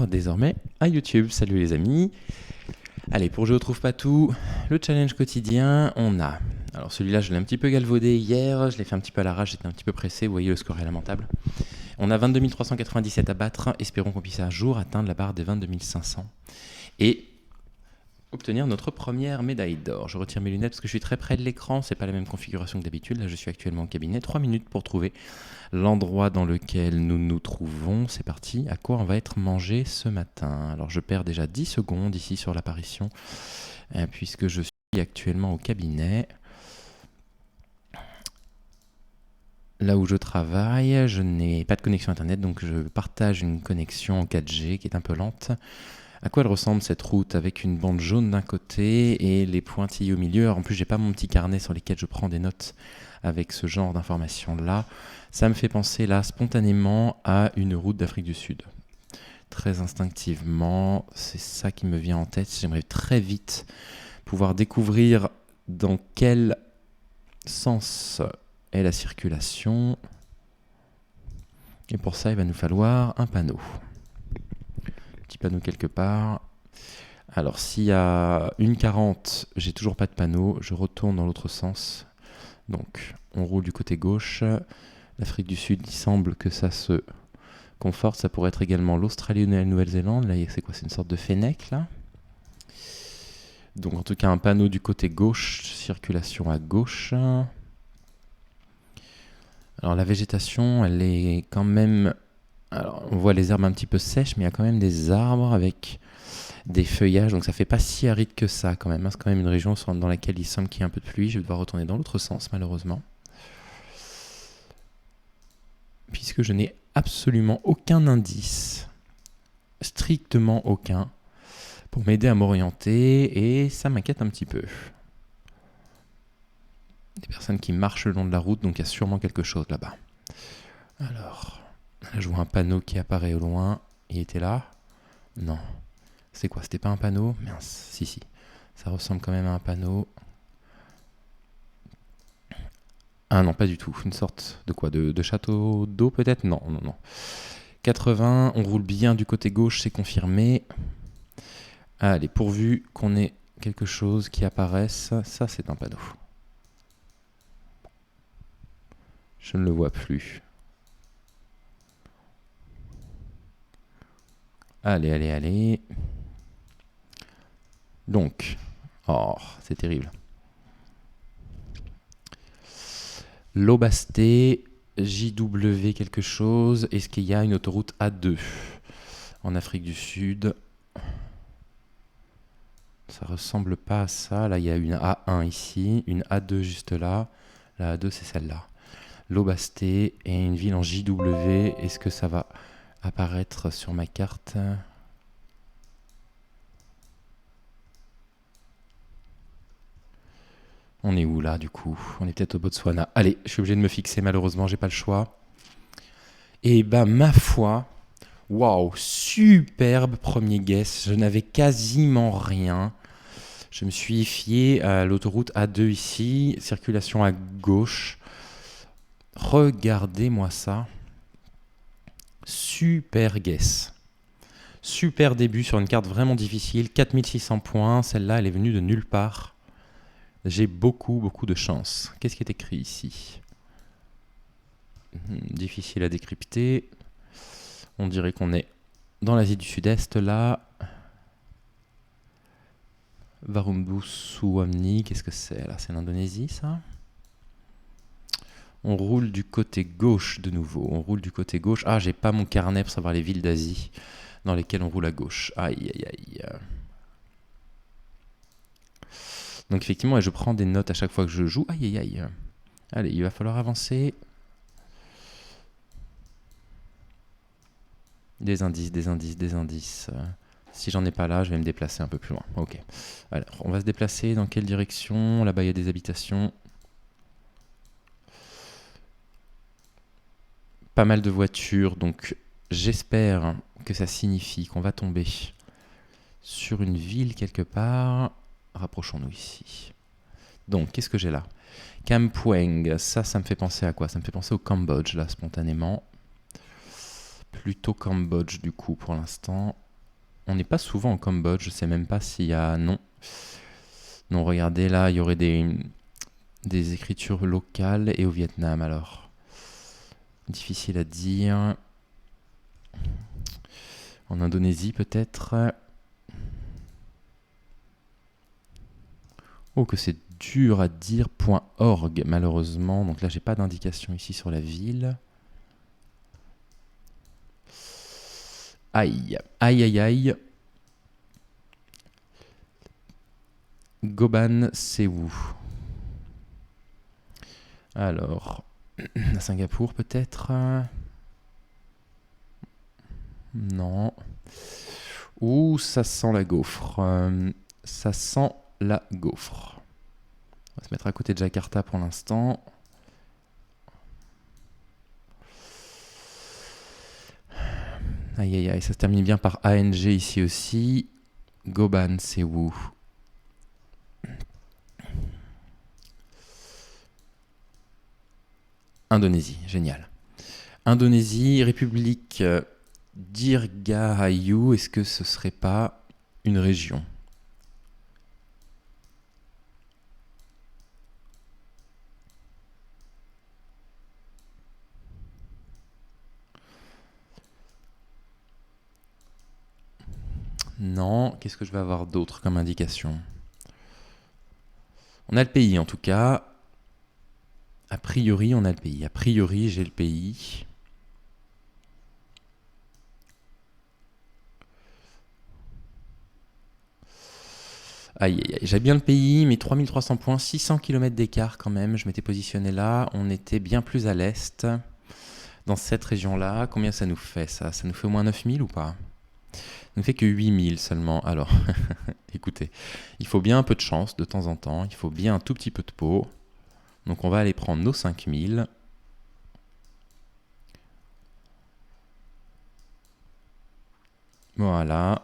retour désormais à YouTube. Salut les amis. Allez, pour Je retrouve pas tout, le challenge quotidien, on a... Alors celui-là, je l'ai un petit peu galvaudé hier, je l'ai fait un petit peu à l'arrache, j'étais un petit peu pressé, vous voyez, le score est lamentable. On a 22 397 à battre, espérons qu'on puisse un jour atteindre la barre des 22 500 et obtenir notre première médaille d'or. Je retire mes lunettes parce que je suis très près de l'écran, c'est pas la même configuration que d'habitude. Là, je suis actuellement au cabinet. 3 minutes pour trouver l'endroit dans lequel nous nous trouvons. C'est parti. À quoi on va être mangé ce matin? Alors, je perds déjà 10 secondes ici sur l'apparition, puisque je suis actuellement au cabinet. Là où je travaille, je n'ai pas de connexion internet, donc je partage une connexion en 4G qui est un peu lente. À quoi elle ressemble cette route avec une bande jaune d'un côté et les pointillés au milieu? En plus, j'ai pas mon petit carnet sur lequel je prends des notes avec ce genre d'informations là. Ça me fait penser là spontanément à une route d'Afrique du Sud. Très instinctivement, c'est ça qui me vient en tête. J'aimerais très vite pouvoir découvrir dans quel sens est la circulation. Et pour ça, il va nous falloir un panneau. Petit panneau quelque part. Alors, s'il y a 1,40, j'ai toujours pas de panneau. Je retourne dans l'autre sens. Donc, on roule du côté gauche. L'Afrique du Sud, il semble que ça se conforte. Ça pourrait être également l'Australie ou la Nouvelle-Zélande. Là, c'est quoi? C'est une sorte de fennec, là. Donc, en tout cas, un panneau du côté gauche. Circulation à gauche. Alors, la végétation, elle est quand même... Alors, on voit les herbes un petit peu sèches, mais il y a quand même des arbres avec des feuillages, donc ça fait pas si aride que ça quand même. C'est quand même une région dans laquelle il semble qu'il y ait un peu de pluie. Je vais devoir retourner dans l'autre sens, malheureusement. Puisque je n'ai absolument aucun indice, strictement aucun, pour m'aider à m'orienter, et ça m'inquiète un petit peu. Des personnes qui marchent le long de la route, donc il y a sûrement quelque chose là-bas. Alors... Là, je vois un panneau qui apparaît au loin. Il était là? Non. C'est quoi? C'était pas un panneau? Mince, si. Ça ressemble quand même à un panneau. Ah non, pas du tout. Une sorte de quoi? De château d'eau peut-être? Non. 80, on roule bien du côté gauche, c'est confirmé. Allez, pourvu qu'on ait quelque chose qui apparaisse. Ça, c'est un panneau. Je ne le vois plus. Allez. Donc, oh, c'est terrible. Lobasté, JW quelque chose. Est-ce qu'il y a une autoroute A2 en Afrique du Sud? Ça ressemble pas à ça. Là, il y a une A1 ici, une A2 juste là. La A2, c'est celle-là. Lobasté et une ville en JW. Est-ce que ça va apparaître sur ma carte? On est où là du coup? On est peut-être au Botswana. Allez, je suis obligé de me fixer malheureusement, j'ai pas le choix. Et bah ma foi, waouh, superbe premier guess. Je n'avais quasiment rien. Je me suis fié à l'autoroute A2 ici, circulation à gauche. Regardez-moi ça. Super guess. Super début sur une carte vraiment difficile. 4600 points. Celle-là, elle est venue de nulle part. J'ai beaucoup de chance. Qu'est-ce qui est écrit ici? Difficile à décrypter. On dirait qu'on est dans l'Asie du Sud-Est, là. Varumbusuamni, qu'est-ce que c'est là? C'est l'Indonésie, ça? On roule du côté gauche de nouveau. On roule du côté gauche. Ah, j'ai pas mon carnet pour savoir les villes d'Asie dans lesquelles on roule à gauche. Aïe. Donc effectivement, je prends des notes à chaque fois que je joue. Aïe. Allez, il va falloir avancer. Des indices. Si j'en ai pas là, je vais me déplacer un peu plus loin. Ok. Alors, on va se déplacer dans quelle direction? Là-bas, il y a des habitations. Pas mal de voitures, donc j'espère que ça signifie qu'on va tomber sur une ville quelque part. Rapprochons-nous ici. Donc, qu'est-ce que j'ai là? Kampweng, ça me fait penser à quoi? Ça me fait penser au Cambodge, là, spontanément. Plutôt Cambodge, du coup, pour l'instant. On n'est pas souvent au Cambodge, je sais même pas s'il y a... Non. Non, regardez, là, il y aurait des écritures locales et au Vietnam, alors. Difficile à dire. En Indonésie, peut-être. Oh, que c'est dur à dire. .org, malheureusement. Donc là, j'ai pas d'indication ici sur la ville. Aïe, aïe, aïe, aïe. Goban, c'est où? Alors, à Singapour peut-être? Non. Ouh, ça sent la gaufre. Ça sent la gaufre. On va se mettre à côté de Jakarta pour l'instant. Aïe aïe aïe, ça se termine bien par ANG ici aussi. Goban, c'est où? Indonésie, génial. Indonésie, République Dirgahayu, est-ce que ce serait pas une région? Non, qu'est-ce que je vais avoir d'autre comme indication? On a le pays en tout cas. A priori, on a le pays. A priori, j'ai le pays. Aïe, aïe, aïe. J'ai bien le pays, mais 3300 points, 600 km d'écart quand même. Je m'étais positionné là. On était bien plus à l'est. Dans cette région-là, combien ça nous fait ça? Ça nous fait au moins 9000 ou pas? Ça nous fait que 8000 seulement. Alors, écoutez, il faut bien un peu de chance de temps en temps. Il faut bien un tout petit peu de peau. Donc on va aller prendre nos 5000. Voilà.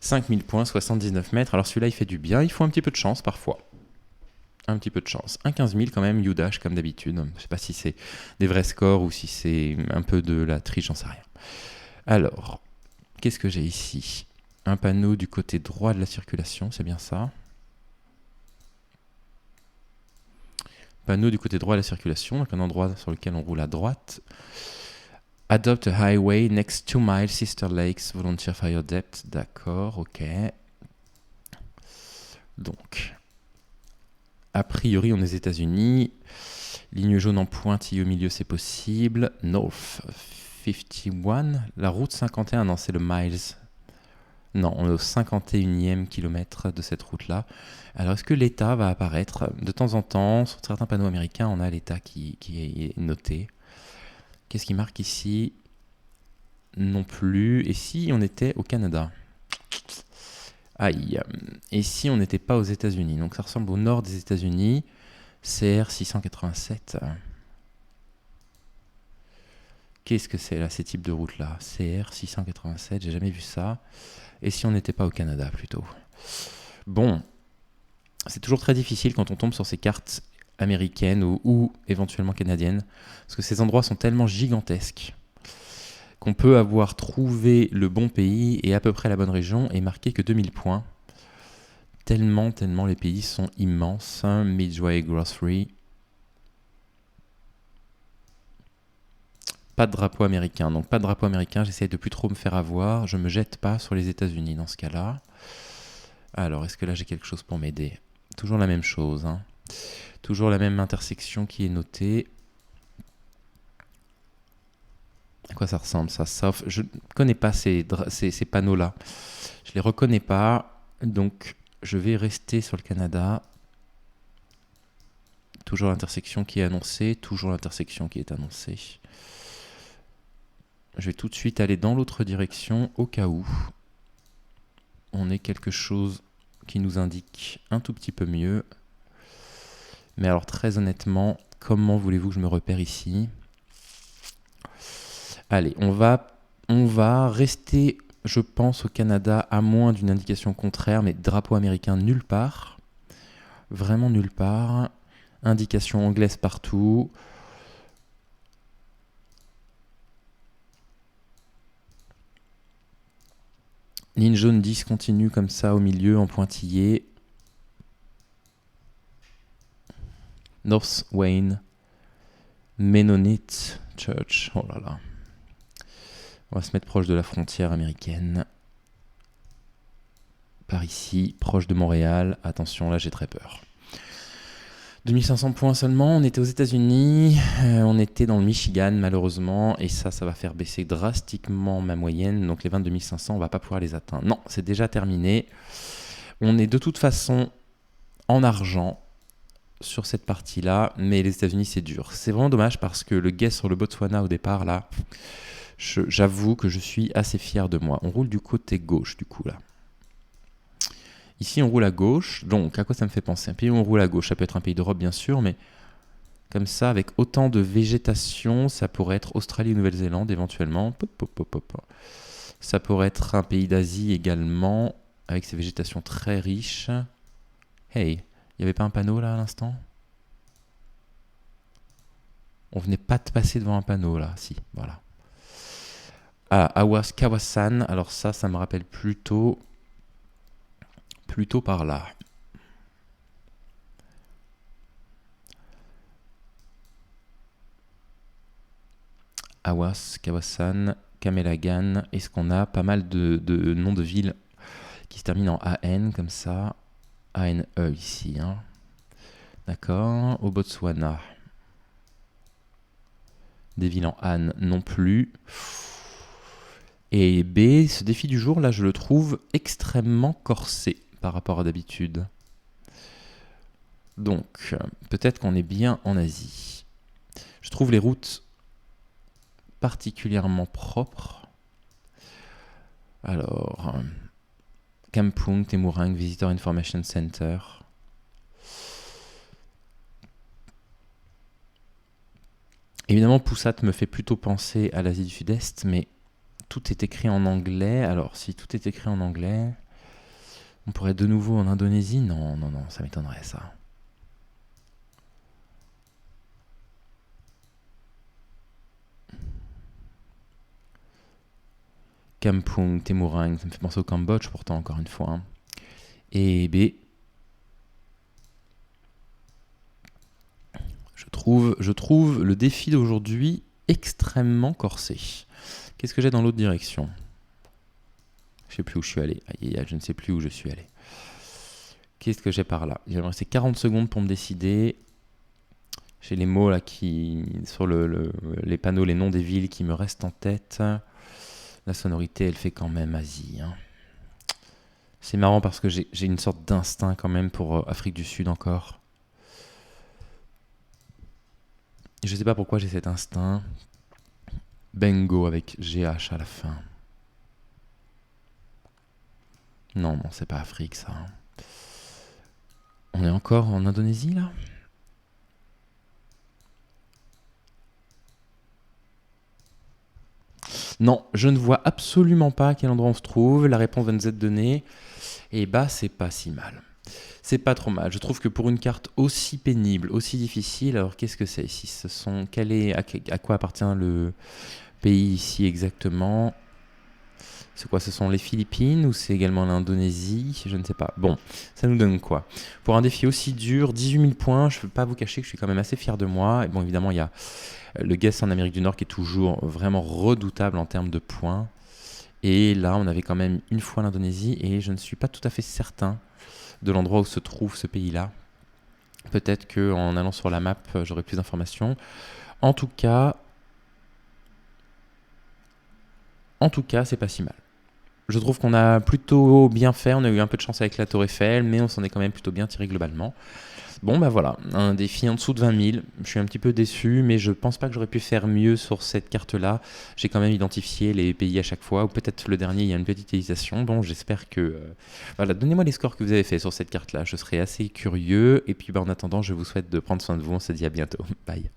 5000 points, 79 mètres. Alors celui-là, il fait du bien. Il faut un petit peu de chance parfois. Un petit peu de chance. Un 15 000 quand même, Udash comme d'habitude. Je ne sais pas si c'est des vrais scores ou si c'est un peu de la triche, j'en sais rien. Alors, qu'est-ce que j'ai ici? Un panneau du côté droit de la circulation, c'est bien ça. Panneau du côté droit de la circulation, donc un endroit sur lequel on roule à droite. Adopt a highway next 2 miles, Sister Lakes, Volunteer Fire Depth. D'accord, ok. Donc, a priori, on est aux États-Unis. Ligne jaune en pointille au milieu, c'est possible. North 51, la route 51, non, c'est le miles. Non, on est au 51e kilomètre de cette route-là. Alors, est-ce que l'État va apparaître? De temps en temps, sur certains panneaux américains, on a l'État qui est noté. Qu'est-ce qui marque ici? Non plus. Et si on était au Canada? Aïe. Et si on n'était pas aux États-Unis? Donc ça ressemble au nord des États-Unis. CR 687. Qu'est-ce que c'est là, ces types de routes-là? CR 687, j'ai jamais vu ça. Et si on n'était pas au Canada plutôt? Bon, c'est toujours très difficile quand on tombe sur ces cartes américaines ou éventuellement canadiennes, parce que ces endroits sont tellement gigantesques qu'on peut avoir trouvé le bon pays et à peu près la bonne région et marqué que 2000 points. Tellement les pays sont immenses. Midway Grocery. Pas de drapeau américain. Donc pas de drapeau américain, j'essaie de plus trop me faire avoir. Je me jette pas sur les États-Unis dans ce cas-là. Alors, est-ce que là j'ai quelque chose pour m'aider? Toujours la même chose. Toujours la même intersection qui est notée. À quoi ça ressemble ça? Sauf, je ne connais pas ces panneaux-là. Je les reconnais pas. Donc, je vais rester sur le Canada. Toujours l'intersection qui est annoncée. Toujours l'intersection qui est annoncée. Je vais tout de suite aller dans l'autre direction au cas où on ait quelque chose qui nous indique un tout petit peu mieux. Mais alors très honnêtement, comment voulez-vous que je me repère ici? Allez, on va rester, je pense, au Canada à moins d'une indication contraire, mais drapeau américain nulle part. Vraiment nulle part. Indication anglaise partout. Ligne jaune 10 continue comme ça au milieu en pointillé. North Wayne Mennonite Church. Oh là là. On va se mettre proche de la frontière américaine. Par ici, proche de Montréal. Attention, là j'ai très peur. 2500 points seulement, on était aux États-Unis, on était dans le Michigan malheureusement, et ça va faire baisser drastiquement ma moyenne, donc les 22 500, on va pas pouvoir les atteindre. Non, c'est déjà terminé. On est de toute façon en argent sur cette partie-là, mais les États-Unis c'est dur. C'est vraiment dommage parce que le guess sur le Botswana au départ, là, j'avoue que je suis assez fier de moi. On roule du côté gauche du coup là. Ici, on roule à gauche, donc à quoi ça me fait penser? Un pays où on roule à gauche, ça peut être un pays d'Europe bien sûr, mais comme ça, avec autant de végétation, ça pourrait être Australie ou Nouvelle-Zélande éventuellement. Ça pourrait être un pays d'Asie également, avec ses végétations très riches. Hey, il n'y avait pas un panneau là à l'instant? On venait pas de passer devant un panneau là, si, voilà. Ah, Kawasan, alors ça me rappelle plutôt par là. Awas, Kawasan, Kamelagan. Est-ce qu'on a pas mal de noms de villes qui se terminent en AN comme ça? ANE ici. Hein. D'accord. Au Botswana. Des villes en AN non plus. Et B, ce défi du jour, là, je le trouve extrêmement corsé par rapport à d'habitude. Donc, peut-être qu'on est bien en Asie. Je trouve les routes particulièrement propres. Alors, Kampung, Temurang, Visitor Information Center. Évidemment, Pusat me fait plutôt penser à l'Asie du Sud-Est, mais tout est écrit en anglais. Alors, si tout est écrit en anglais, on pourrait de nouveau en Indonésie? Non, ça m'étonnerait ça. Kampung, Temurang, ça me fait penser au Cambodge pourtant, encore une fois. Hein. Et B, je trouve le défi d'aujourd'hui extrêmement corsé. Qu'est-ce que j'ai dans l'autre direction? Je ne sais plus où je suis allé. Je ne sais plus où je suis allé. Qu'est-ce que j'ai par là? Il va me rester 40 secondes pour me décider. J'ai les mots là sur les panneaux, les noms des villes qui me restent en tête. La sonorité, elle fait quand même Asie. Hein. C'est marrant parce que j'ai une sorte d'instinct quand même pour Afrique du Sud encore. Je ne sais pas pourquoi j'ai cet instinct. Bengo avec GH à la fin. Non, c'est pas Afrique ça. On est encore en Indonésie là? Non, je ne vois absolument pas à quel endroit on se trouve. La réponse va nous être donnée. Et bah, c'est pas si mal. C'est pas trop mal. Je trouve que pour une carte aussi pénible, aussi difficile, alors qu'est-ce que c'est ici? À quoi appartient le pays ici exactement? C'est quoi? Ce sont les Philippines ou c'est également l'Indonésie? Je ne sais pas. Bon, ça nous donne quoi? Pour un défi aussi dur, 18 000 points, je ne peux pas vous cacher que je suis quand même assez fier de moi. Et bon, évidemment, il y a le guess en Amérique du Nord qui est toujours vraiment redoutable en termes de points. Et là, on avait quand même une fois l'Indonésie et je ne suis pas tout à fait certain de l'endroit où se trouve ce pays-là. Peut-être qu'en allant sur la map, j'aurai plus d'informations. En tout cas, c'est pas si mal. Je trouve qu'on a plutôt bien fait, on a eu un peu de chance avec la Tour Eiffel, mais on s'en est quand même plutôt bien tiré globalement. Bon bah voilà, un défi en dessous de 20 000, je suis un petit peu déçu, mais je pense pas que j'aurais pu faire mieux sur cette carte-là. J'ai quand même identifié les pays à chaque fois, ou peut-être le dernier, il y a une petite hésitation. Bon, j'espère que... Voilà, donnez-moi les scores que vous avez fait sur cette carte-là, je serais assez curieux. Et puis en attendant, je vous souhaite de prendre soin de vous, on se dit à bientôt. Bye.